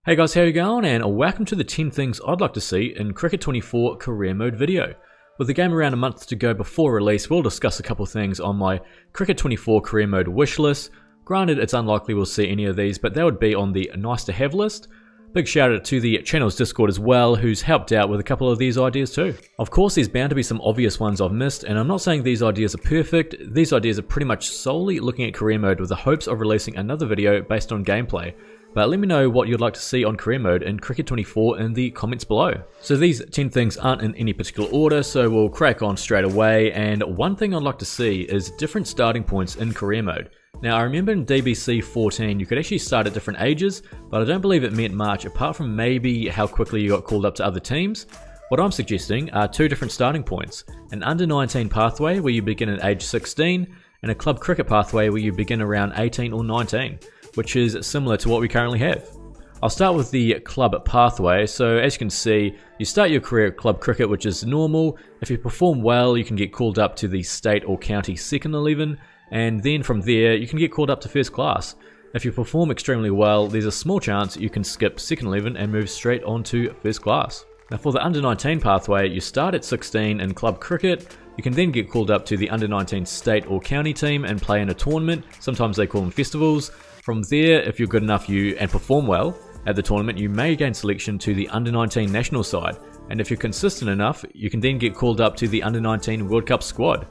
Hey guys, how you going? And welcome to the 10 things I'd like to see in Cricket 24 career mode video. With the game around a month to go before release, we'll discuss a couple things on my Cricket 24 career mode wish list. Granted, it's unlikely we'll see any of these, but that would be on the nice to have list. Big shout out to the channel's Discord as well, who's helped out with a couple of these ideas too. Of course, there's bound to be some obvious ones I've missed, and I'm not saying these ideas are perfect. These ideas are pretty much solely looking at career mode with the hopes of releasing another video based on gameplay. But let me know what you'd like to see on career mode in Cricket 24 in the comments below. So these 10 things aren't in any particular order, so we'll crack on straight away. And one thing I'd like to see is different starting points in career mode. Now I remember in DBC 14 you could actually start at different ages, but I don't believe it meant much apart from maybe how quickly you got called up to other teams. What I'm suggesting are two different starting points: an under 19 pathway where you begin at age 16, and a club cricket pathway where you begin around 18 or 19. Which is similar to what we currently have. I'll start with the club pathway. So as you can see, you start your career at club cricket, which is normal. If you perform well, you can get called up to the state or county second 11, and then from there you can get called up to first class. If you perform extremely well, there's a small chance you can skip second 11 and move straight on to first class. Now for the under 19 pathway, you start at 16 in club cricket. You can then get called up to the under 19 state or county team and play in a tournament. Sometimes they call them festivals. From there, if you're good enough and perform well at the tournament, you may gain selection to the under 19 national side. And if you're consistent enough, you can then get called up to the under 19 World Cup squad.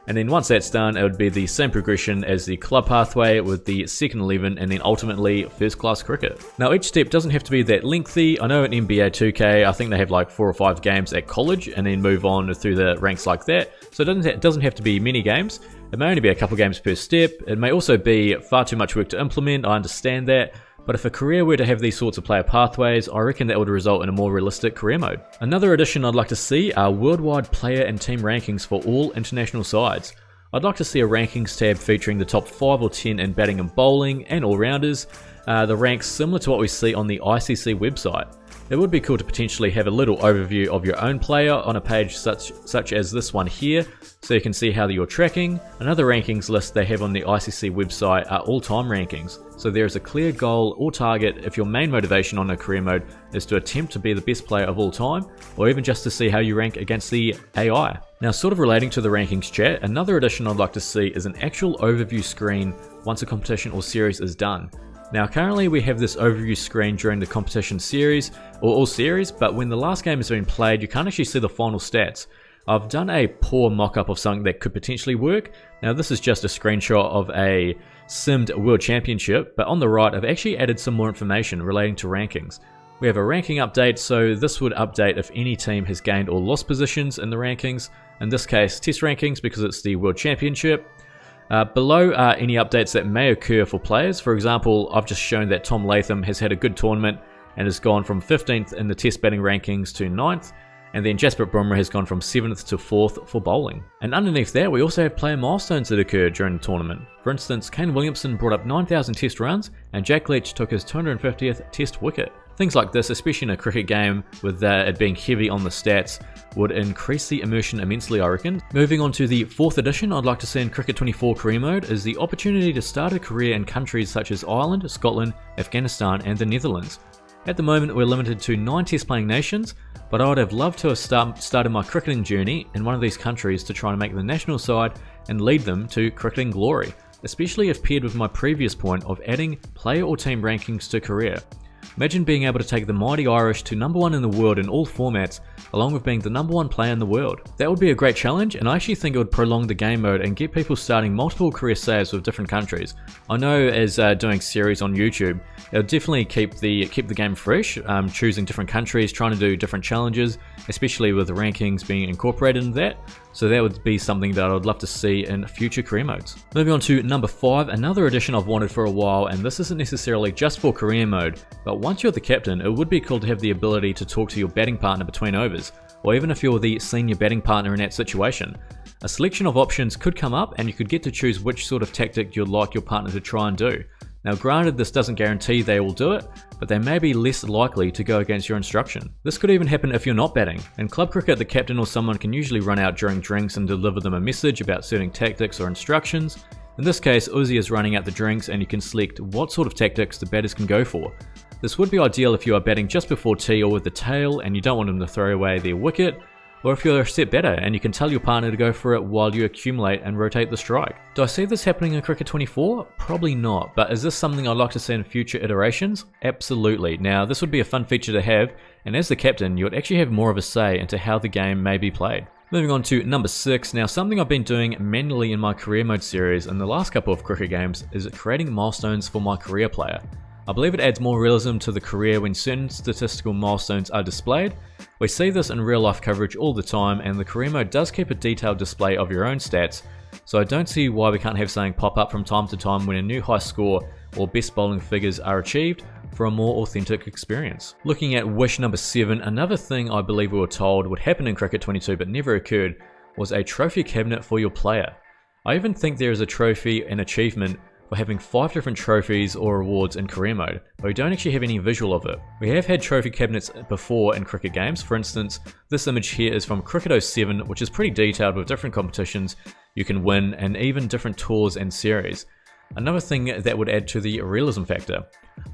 And then once that's done, it would be the same progression as the club pathway with the second 11 and then ultimately first class cricket. Now each step doesn't have to be that lengthy. I know in NBA 2K, I think they have like 4 or 5 games at college and then move on through the ranks like that. So it doesn't have to be many games. It may only be a couple games per step. It may also be far too much work to implement, I understand that. But if a career were to have these sorts of player pathways, I reckon that would result in a more realistic career mode. Another addition I'd like to see are worldwide player and team rankings for all international sides. I'd like to see a rankings tab featuring the top 5 or 10 in batting and bowling and all-rounders, the ranks similar to what we see on the ICC website. It would be cool to potentially have a little overview of your own player on a page such as this one here, so you can see how you're tracking. Another rankings list they have on the ICC website are all-time rankings, so there is a clear goal or target if your main motivation on a career mode is to attempt to be the best player of all time, or even just to see how you rank against the AI. Now sort of relating to the rankings chat, another addition I'd like to see is an actual overview screen once a competition or series is done. Now currently we have this overview screen during the competition series, or all series, but when the last game has been played you can't actually see the final stats. I've done a poor mock-up of something that could potentially work. Now this is just a screenshot of a simmed World Championship, but on the right I've actually added some more information relating to rankings. We have a ranking update, so this would update if any team has gained or lost positions in the rankings. In this case, test rankings because it's the World Championship. Below are any updates that may occur for players. For example, I've just shown that Tom Latham has had a good tournament and has gone from 15th in the test batting rankings to 9th, and then Jasprit Bumrah has gone from 7th to 4th for bowling. And underneath that we also have player milestones that occurred during the tournament. For instance, Kane Williamson brought up 9,000 test runs and Jack Leach took his 250th test wicket. Things like this, especially in a cricket game with it being heavy on the stats, would increase the immersion immensely, I reckon. Moving on to the 4th addition I'd like to see in Cricket 24 career mode is the opportunity to start a career in countries such as Ireland, Scotland, Afghanistan and the Netherlands. At the moment we're limited to 9 test playing nations, but I would have loved to have started my cricketing journey in one of these countries to try and make the national side and lead them to cricketing glory, especially if paired with my previous point of adding player or team rankings to career. Imagine being able to take the mighty Irish to #1 in the world in all formats, along with being the #1 player in the world. That would be a great challenge, and I actually think it would prolong the game mode and get people starting multiple career saves with different countries. I know as doing series on YouTube, it'll definitely keep the game fresh, choosing different countries, trying to do different challenges, especially with the rankings being incorporated in that. So that would be something that I would love to see in future career modes. Moving on to number 5, another addition I've wanted for a while, and this isn't necessarily just for career mode, but once you're the captain, it would be cool to have the ability to talk to your batting partner between overs, or even if you're the senior batting partner in that situation. A selection of options could come up and you could get to choose which sort of tactic you'd like your partner to try and do. Now granted, this doesn't guarantee they will do it, but they may be less likely to go against your instruction. This could even happen if you're not batting. In club cricket, the captain or someone can usually run out during drinks and deliver them a message about certain tactics or instructions. In this case, Uzi is running out the drinks and you can select what sort of tactics the batters can go for. This would be ideal if you are batting just before tee or with the tail and you don't want them to throw away their wicket, or if you're a set better and you can tell your partner to go for it while you accumulate and rotate the strike. Do I see this happening in Cricket 24? Probably not, but is this something I'd like to see in future iterations? Absolutely. Now, this would be a fun feature to have, and as the captain, you would actually have more of a say into how the game may be played. Moving on to number 6, now something I've been doing manually in my career mode series in the last couple of cricket games is creating milestones for my career player. I believe it adds more realism to the career when certain statistical milestones are displayed. We see this in real life coverage all the time, and the career mode does keep a detailed display of your own stats, so I don't see why we can't have something pop up from time to time when a new high score or best bowling figures are achieved for a more authentic experience. Looking at wish number 7, another thing I believe we were told would happen in Cricket 22 but never occurred was a trophy cabinet for your player. I even think there is a trophy and achievement for having 5 different trophies or awards in career mode, but we don't actually have any visual of it. We have had trophy cabinets before in cricket games. For instance, this image here is from Cricket 07, which is pretty detailed with different competitions you can win and even different tours and series. Another thing that would add to the realism factor.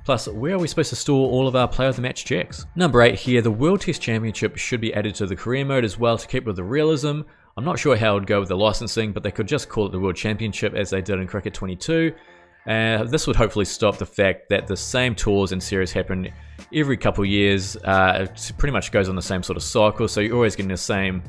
Plus, where are we supposed to store all of our player of the match checks? Number 8 here, the World Test Championship should be added to the career mode as well to keep with the realism. I'm not sure how it would go with the licensing, but they could just call it the World Championship as they did in Cricket 22. This would hopefully stop the fact that the same tours and series happen every couple years. It pretty much goes on the same sort of cycle, so you're always getting the same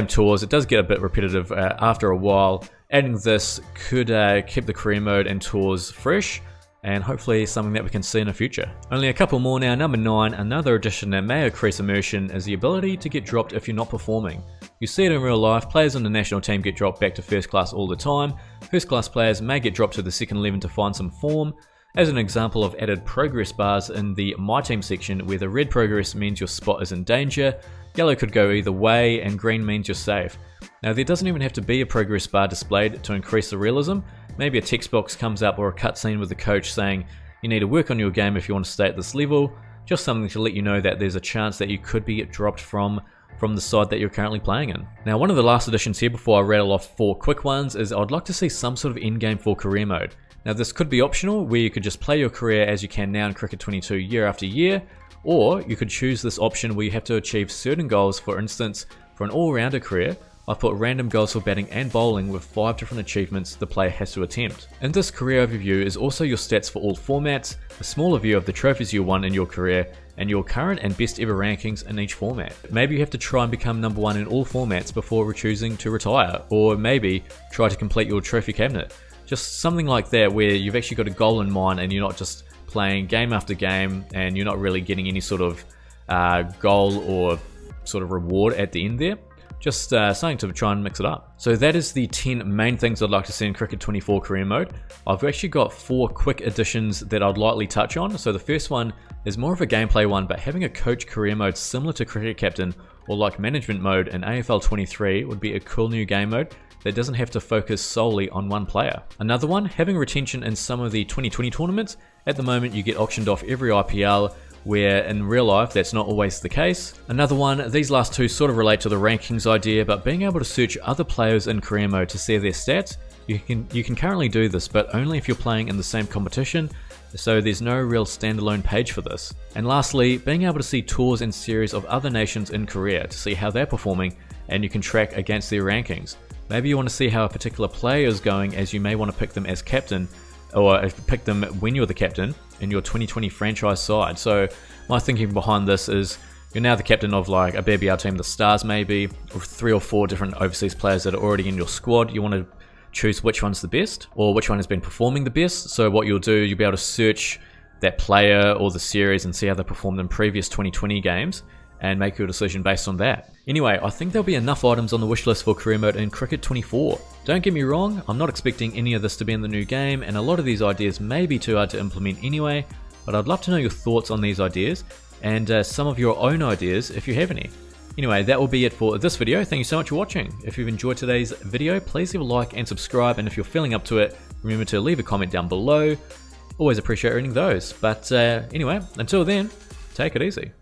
tours. It does get a bit repetitive after a while. Adding this could keep the career mode and tours fresh, and hopefully something that we can see in the future. Only a couple more now. Number 9, another addition that may increase immersion is the ability to get dropped if you're not performing. You see it in real life, players on the national team get dropped back to first class all the time. First class players may get dropped to the second 11 to find some form. As an example, I've added progress bars in the My Team section where the red progress means your spot is in danger, yellow could go either way, and green means you're safe. Now there doesn't even have to be a progress bar displayed to increase the realism. Maybe a text box comes up or a cutscene with the coach saying you need to work on your game if you want to stay at this level. Just something to let you know that there's a chance that you could be dropped from the side that you're currently playing in. Now, one of the last additions here before I rattle off 4 quick ones is I'd like to see some sort of endgame for career mode. Now this could be optional, where you could just play your career as you can now in Cricket 22 year after year, or you could choose this option where you have to achieve certain goals. For instance, for an all-rounder career, I've put random goals for batting and bowling with 5 different achievements the player has to attempt. In this career overview is also your stats for all formats, a smaller view of the trophies you won in your career, and your current and best ever rankings in each format. Maybe you have to try and become number 1 in all formats before choosing to retire, or maybe try to complete your trophy cabinet. Just something like that where you've actually got a goal in mind and you're not just playing game after game and you're not really getting any sort of goal or sort of reward at the end there. Just something to try and mix it up. So that is the 10 main things I'd like to see in Cricket 24 career mode. I've actually got 4 quick additions that I'd lightly touch on. So the first one is more of a gameplay one, but having a coach career mode similar to Cricket Captain or like management mode in AFL 23 would be a cool new game mode that doesn't have to focus solely on one player. Another one, having retention in some of the 2020 tournaments. At the moment you get auctioned off every IPL, where in real life that's not always the case. Another one, these last 2 sort of relate to the rankings idea, but being able to search other players in career mode to see their stats, you can currently do this, but only if you're playing in the same competition, so there's no real standalone page for this. And lastly, being able to see tours and series of other nations in Korea to see how they're performing, and you can track against their rankings. Maybe you want to see how a particular player is going, as you may want to pick them as captain, or pick them when you're the captain in your 2020 franchise side. So my thinking behind this is you're now the captain of like a BBL team, the Stars maybe, or 3 or 4 different overseas players that are already in your squad. You want to choose which one's the best or which one has been performing the best. So what you'll do, you'll be able to search that player or the series and see how they performed in previous 2020 games and make your decision based on that. Anyway, I think there'll be enough items on the wish list for career mode in Cricket 24. Don't get me wrong, I'm not expecting any of this to be in the new game, and a lot of these ideas may be too hard to implement anyway, but I'd love to know your thoughts on these ideas, and some of your own ideas if you have any. Anyway, that will be it for this video. Thank you so much for watching. If you've enjoyed today's video, please leave a like and subscribe, and if you're feeling up to it, remember to leave a comment down below. Always appreciate reading those. But anyway, until then, take it easy.